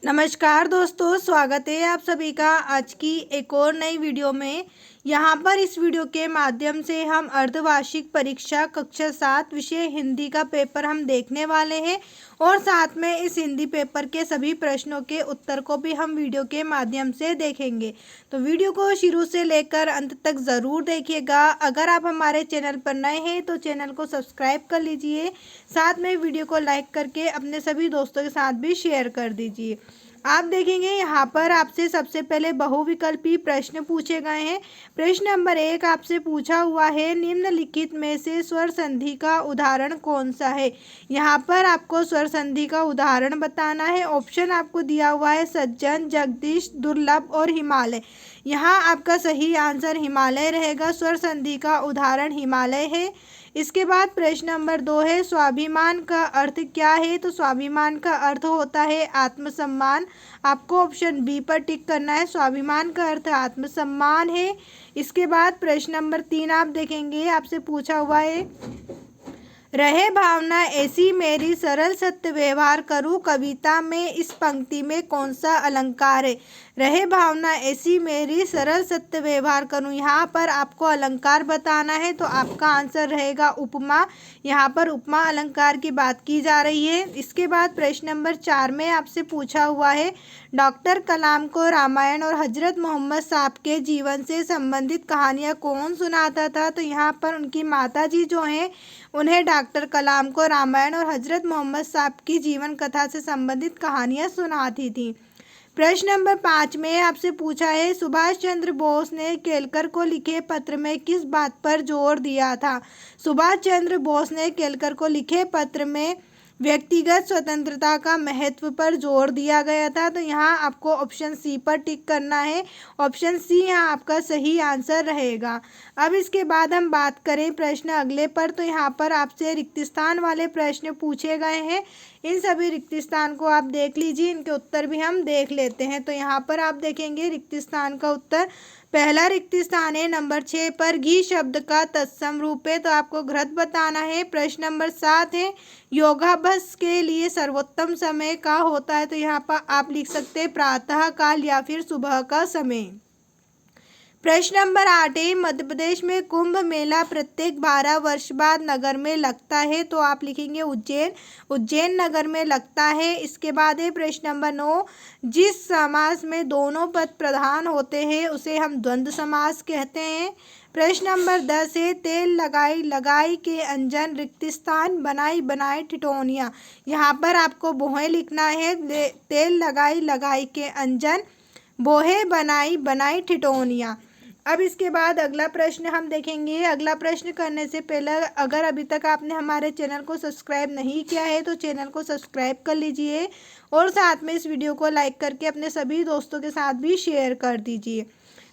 नमस्कार दोस्तों, स्वागत है आप सभी का आज की एक और नई वीडियो में। यहाँ पर इस वीडियो के माध्यम से हम अर्धवार्षिक परीक्षा कक्षा 7 विषय हिंदी का पेपर हम देखने वाले हैं और साथ में इस हिंदी पेपर के सभी प्रश्नों के उत्तर को भी हम वीडियो के माध्यम से देखेंगे। तो वीडियो को शुरू से लेकर अंत तक ज़रूर देखिएगा। अगर आप हमारे चैनल पर नए हैं तो चैनल को सब्सक्राइब कर लीजिए, साथ में वीडियो को लाइक करके अपने सभी दोस्तों के साथ भी शेयर कर दीजिए। आप देखेंगे यहाँ पर आपसे सबसे पहले बहुविकल्पी प्रश्न पूछे गए हैं। प्रश्न नंबर 1 आपसे पूछा हुआ है, निम्नलिखित में से स्वर संधि का उदाहरण कौन सा है। यहाँ पर आपको स्वर संधि का उदाहरण बताना है। ऑप्शन आपको दिया हुआ है सज्जन, जगदीश, दुर्लभ और हिमालय। यहाँ आपका सही आंसर हिमालय रहेगा। स्वर संधि का उदाहरण हिमालय है। इसके बाद प्रश्न नंबर 2 है, स्वाभिमान का अर्थ क्या है। तो स्वाभिमान का अर्थ होता है आत्मसम्मान। आपको ऑप्शन बी पर टिक करना है, स्वाभिमान का अर्थ आत्मसम्मान है। इसके बाद प्रश्न नंबर 3 आप देखेंगे, आपसे पूछा हुआ है, रहे भावना ऐसी मेरी सरल सत्य व्यवहार करूं कविता में इस पंक्ति में कौन सा अलंकार है। रहे भावना ऐसी मेरी सरल सत्य व्यवहार करूं, यहाँ पर आपको अलंकार बताना है। तो आपका आंसर रहेगा उपमा। यहाँ पर उपमा अलंकार की बात की जा रही है। इसके बाद प्रश्न नंबर 4 में आपसे पूछा हुआ है, डॉक्टर कलाम को रामायण और हजरत मोहम्मद साहब के जीवन से संबंधित कहानियाँ कौन सुनाता था। तो यहाँ पर उनकी माता जी जो हैं उन्हें डॉक्टर कलाम को रामायण और हजरत मोहम्मद साहब की जीवन कथा से संबंधित कहानियाँ सुनाती थी। प्रश्न नंबर 5 में आपसे पूछा है, सुभाष चंद्र बोस ने केलकर को लिखे पत्र में किस बात पर जोर दिया था। सुभाष चंद्र बोस ने केलकर को लिखे पत्र में व्यक्तिगत स्वतंत्रता का महत्व पर जोर दिया गया था। तो यहाँ आपको ऑप्शन सी पर टिक करना है। ऑप्शन सी यहाँ आपका सही आंसर रहेगा। अब इसके बाद हम बात करें प्रश्न अगले पर, तो यहाँ पर आपसे रिक्त स्थान वाले प्रश्न पूछे गए हैं। इन सभी रिक्त स्थान को आप देख लीजिए, इनके उत्तर भी हम देख लेते हैं। तो यहाँ पर आप देखेंगे रिक्त स्थान का उत्तर, पहला रिक्त स्थान है नंबर 6 पर, घी शब्द का तत्सम रूप है। तो आपको घृत बताना है। प्रश्न नंबर 7 है, योगाभ्यास के लिए सर्वोत्तम समय का होता है। तो यहाँ पर आप लिख सकते हैं प्रातः काल या फिर सुबह का समय। प्रश्न नंबर 8 है, मध्य प्रदेश में कुंभ मेला प्रत्येक 12 वर्ष बाद नगर में लगता है। तो आप लिखेंगे उज्जैन। उज्जैन नगर में लगता है। इसके बाद है प्रश्न नंबर 9, जिस समास में दोनों पद प्रधान होते हैं उसे हम द्वंद्व समास कहते हैं। प्रश्न नंबर 10 है, तेल लगाई लगाई के अंजन रिक्त स्थान बनाई बनाई ठिठोनिया। यहाँ पर आपको बोहे लिखना है। तेल लगाई लगाई के अंजन, बोहे बनाई बनाई ठिठोनिया। अब इसके बाद अगला प्रश्न हम देखेंगे। अगला प्रश्न करने से पहले अगर अभी तक आपने हमारे चैनल को सब्सक्राइब नहीं किया है तो चैनल को सब्सक्राइब कर लीजिए और साथ में इस वीडियो को लाइक करके अपने सभी दोस्तों के साथ भी शेयर कर दीजिए।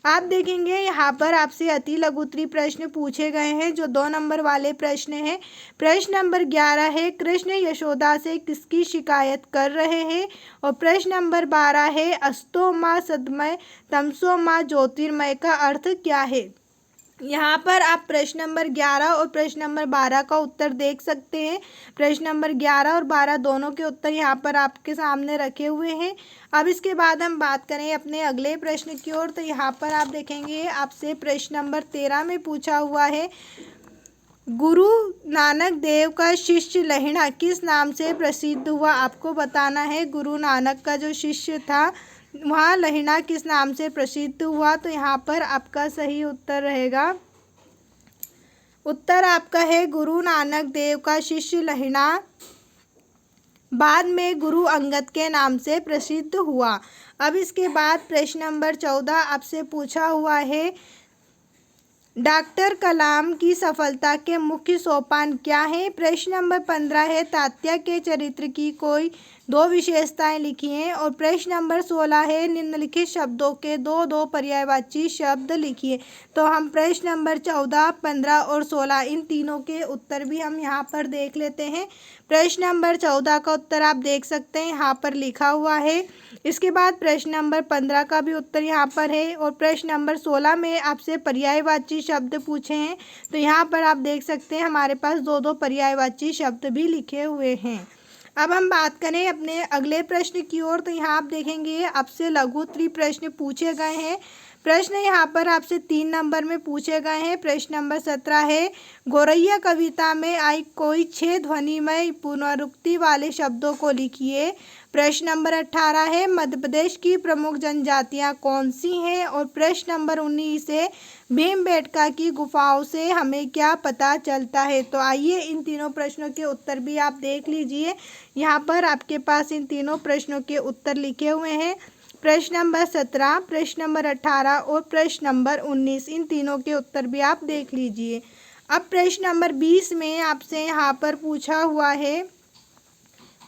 आप देखेंगे यहाँ पर आपसे अति लघुत्तरी प्रश्न पूछे गए हैं जो 2 नंबर वाले प्रश्न हैं। प्रश्न नंबर 11 है, कृष्ण यशोदा से किसकी शिकायत कर रहे हैं। और प्रश्न नंबर 12 है, अस्तो माँ सदमय तमसो माँ ज्योतिर्मय का अर्थ क्या है। यहाँ पर आप प्रश्न नंबर 11 और प्रश्न नंबर 12 का उत्तर देख सकते हैं। प्रश्न नंबर 11 और 12 दोनों के उत्तर यहाँ पर आपके सामने रखे हुए हैं। अब इसके बाद हम बात करें अपने अगले प्रश्न की ओर, तो यहाँ पर आप देखेंगे आपसे प्रश्न नंबर 13 में पूछा हुआ है, गुरु नानक देव का शिष्य लहिणा किस नाम से प्रसिद्ध हुआ। आपको बताना है गुरु नानक का जो शिष्य था वहाँ लहिणा किस नाम से प्रसिद्ध हुआ। तो यहाँ पर आपका सही उत्तर रहेगा, उत्तर आपका है गुरु नानक देव का शिष्य लहिणा बाद में गुरु अंगद के नाम से प्रसिद्ध हुआ। अब इसके बाद प्रश्न नंबर 14 आपसे पूछा हुआ है, डॉक्टर कलाम की सफलता के मुख्य सोपान क्या है। प्रश्न नंबर 15 है, तात्या के चरित्र की कोई 2 विशेषताएं लिखिए। और प्रश्न नंबर 16 है, निम्नलिखित शब्दों के 2 पर्यायवाची शब्द लिखिए। तो हम प्रश्न नंबर 14, 15 और 16 इन तीनों के उत्तर भी हम यहाँ पर देख लेते हैं। प्रश्न नंबर 14 का उत्तर आप देख सकते हैं यहाँ पर लिखा हुआ है। इसके बाद प्रश्न नंबर 15 का भी उत्तर यहाँ पर है और प्रश्न नंबर 16 में आपसे पर्यायवाची शब्द पूछे हैं। तो यहाँ पर आप देख सकते हैं हमारे पास 2 पर्यायवाची शब्द भी लिखे हुए हैं। अब हम बात करें अपने अगले प्रश्न की ओर, तो यहाँ आप देखेंगे आपसे लघु प्रश्न पूछे गए हैं। प्रश्न यहाँ पर आपसे 3 नंबर में पूछे गए हैं। प्रश्न नंबर 17 है, गौरैया कविता में आई कोई 6 ध्वनिमय पुनरुक्ति वाले शब्दों को लिखिए। प्रश्न नंबर 18 है, मध्य प्रदेश की प्रमुख जनजातियाँ कौन सी हैं। और प्रश्न नंबर 19 है, भीमबेटका की गुफाओं से हमें क्या पता चलता है। तो आइए इन तीनों प्रश्नों के उत्तर भी आप देख लीजिए। यहाँ पर आपके पास इन तीनों प्रश्नों के उत्तर लिखे हुए हैं। प्रश्न नंबर 17, प्रश्न नंबर 18 और प्रश्न नंबर 19, इन तीनों के उत्तर भी आप देख लीजिए। अब प्रश्न नंबर 20 में आपसे यहाँ पर पूछा हुआ है,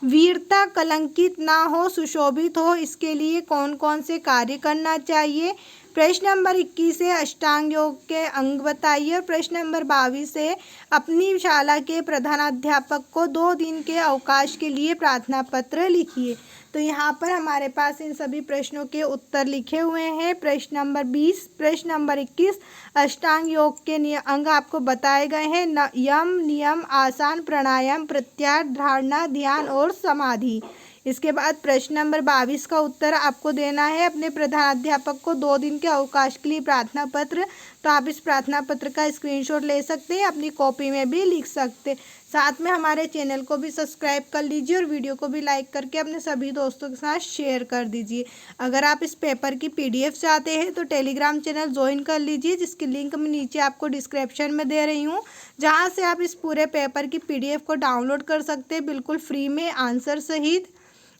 वीरता कलंकित ना हो, सुशोभित हो, इसके लिए कौन कौन से कार्य करना चाहिए। प्रश्न नंबर 21 से अष्टांग योग के अंग बताइए। और प्रश्न नंबर 22 से अपनी शाला के प्रधानाध्यापक को 2 दिन के अवकाश के लिए प्रार्थना पत्र लिखिए। तो यहाँ पर हमारे पास इन सभी प्रश्नों के उत्तर लिखे हुए हैं। प्रश्न नंबर 20, प्रश्न नंबर 21, अष्टांग योग के अंग आपको बताए गए हैं। यम, नियम, आसन, प्राणायाम, प्रत्याहार, धारणा, ध्यान और समाधि। इसके बाद प्रश्न नंबर 22 का उत्तर आपको देना है, अपने प्रधानाध्यापक को 2 दिन के अवकाश के लिए प्रार्थना पत्र। तो आप इस प्रार्थना पत्र का स्क्रीनशॉट ले सकते हैं, अपनी कॉपी में भी लिख सकते। साथ में हमारे चैनल को भी सब्सक्राइब कर लीजिए और वीडियो को भी लाइक करके अपने सभी दोस्तों के साथ शेयर कर दीजिए। अगर आप इस पेपर की PDF चाहते हैं तो टेलीग्राम चैनल ज्वाइन कर लीजिए, जिसकी लिंक मैं नीचे आपको डिस्क्रिप्शन में दे रही हूँ, जहाँ से आप इस पूरे पेपर की PDF को डाउनलोड कर सकते हैं बिल्कुल फ्री में, आंसर सहित।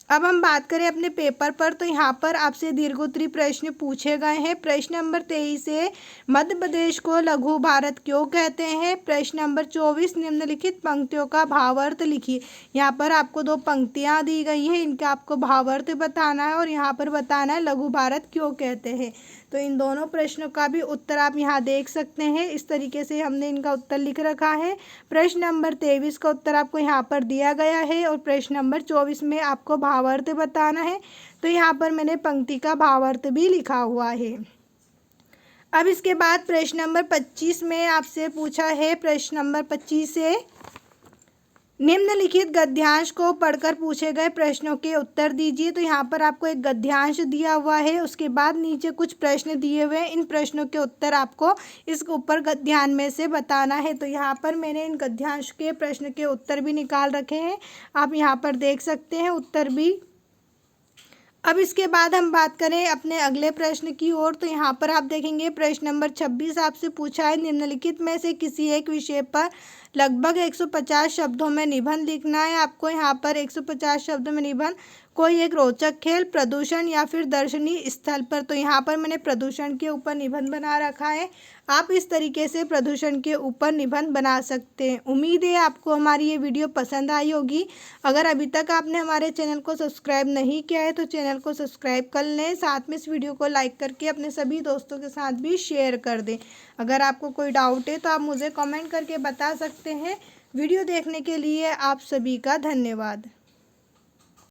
अब हम बात करें अपने पेपर पर, तो यहाँ पर आपसे दीर्घोत्तरीय प्रश्न पूछे गए हैं। प्रश्न नंबर 23 से मध्य प्रदेश को लघु भारत क्यों कहते हैं। प्रश्न नंबर 24, निम्नलिखित पंक्तियों का भावार्थ लिखिए। यहाँ पर आपको 2 पंक्तियाँ दी गई हैं, इनका आपको भावार्थ बताना है और यहाँ पर बताना है लघु भारत क्यों कहते हैं। तो इन दोनों प्रश्नों का भी उत्तर आप यहाँ देख सकते हैं। इस तरीके से हमने इनका उत्तर लिख रखा है। प्रश्न नंबर 23 का उत्तर आपको यहाँ पर दिया गया है और प्रश्न नंबर 24 में आपको भावार्थ बताना है। तो यहाँ पर मैंने पंक्ति का भावार्थ भी लिखा हुआ है। अब इसके बाद प्रश्न नंबर 25 में आपसे पूछा है, प्रश्न नंबर 25 से निम्नलिखित गद्यांश को पढ़कर पूछे गए प्रश्नों के उत्तर दीजिए। तो यहाँ पर आपको एक गद्यांश दिया हुआ है, उसके बाद नीचे कुछ प्रश्न दिए हुए हैं। इन प्रश्नों के उत्तर आपको इस ऊपर गद्यांश में से बताना है। तो यहाँ पर मैंने इन गद्यांश के प्रश्न के उत्तर भी निकाल रखे हैं, आप यहाँ पर देख सकते हैं उत्तर भी। अब इसके बाद हम बात करें अपने अगले प्रश्न की ओर, तो यहाँ पर आप देखेंगे प्रश्न नंबर 26 आपसे पूछा है, निम्नलिखित में से किसी एक विषय पर लगभग 150 शब्दों में निबंध लिखना है। आपको यहाँ पर 150 शब्दों में निबंध, कोई एक रोचक खेल, प्रदूषण या फिर दर्शनीय स्थल पर। तो यहाँ पर मैंने प्रदूषण के ऊपर निबंध बना रखा है, आप इस तरीके से प्रदूषण के ऊपर निबंध बना सकते हैं। उम्मीद है आपको हमारी ये वीडियो पसंद आई होगी। अगर अभी तक आपने हमारे चैनल को सब्सक्राइब नहीं किया है तो चैनल को सब्सक्राइब कर लें, साथ में इस वीडियो को लाइक करके अपने सभी दोस्तों के साथ भी शेयर कर दें। अगर आपको कोई डाउट है तो आप मुझे कमेंट करके बता सकते हैं। वीडियो देखने के लिए आप सभी का धन्यवाद।